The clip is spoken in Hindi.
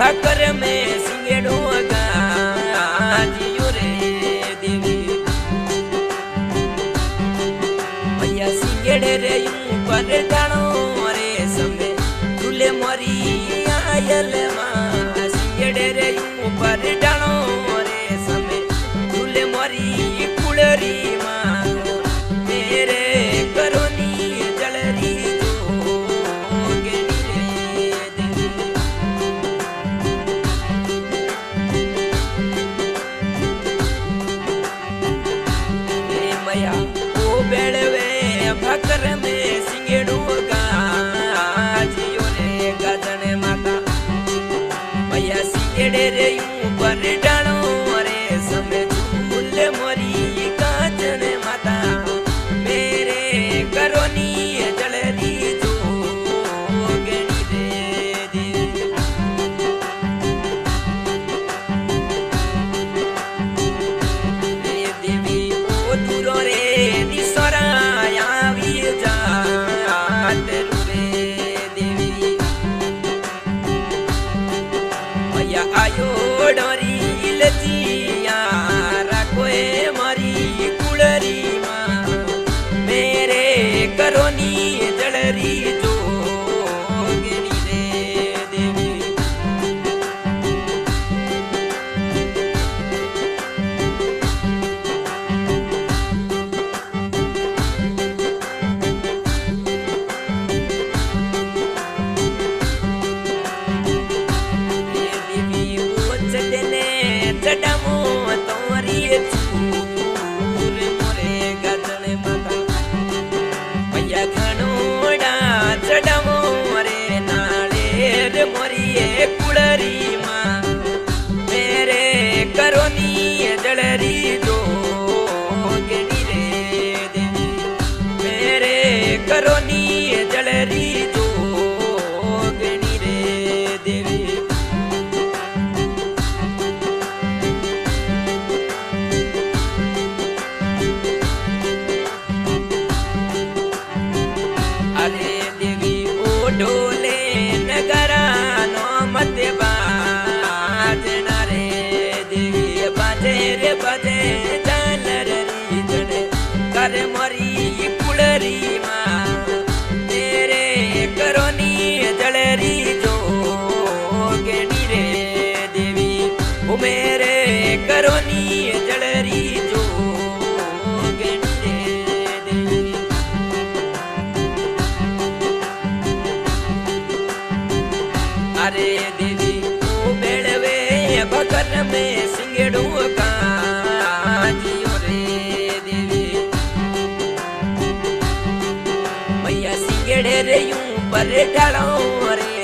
भाकर में सिंगेड़ो गाजियो रे देवी मैया सिंगेड़े रे ऊपर डाणो रे समय झूले मोरी आयल माँ सिंगेड़े रे ऊपर डाणो रे समय झूले मोरी कुड़री माँ मेरे करोनी जलरी भाकर में सिंगेड़ू गाजियो रे गाजने माता मैया सिंगेड़े रे ऊपर डाणो रे समय झूले मोरी गाजने माता मेरे करोनी जलरी जोगणी रे देवी ओ दूरो रे दिसरा आयो डोरी लजिया राखोए मारी कुड़री माँ मेरे करोनी जलरी जोगनी रे देवी चढ़मो तोरी चूर मोरे गजने माता मैया घनोड़ा चढ़मो रे नाले रे मोरी कुड़री माँ मेरे करोनी जलरी जोगनी रे देवी मेरे करोनी जलरी जोगनी रे देवी ढोले नगरा नो मत बाजना रे देवी बाजे रे बाजे झालर री जड़े कर मोरी कुड़री माँ तेरे करोनी जलरी जोगनी रे देवी वो मेरे करोनी जलरी जोगनी रे देवी अरे देवी ओ बेड़वे भकर में सिंगेड़ू गाजियो रे देवी मैया सिंगेड़े रे यूं पर डालो रे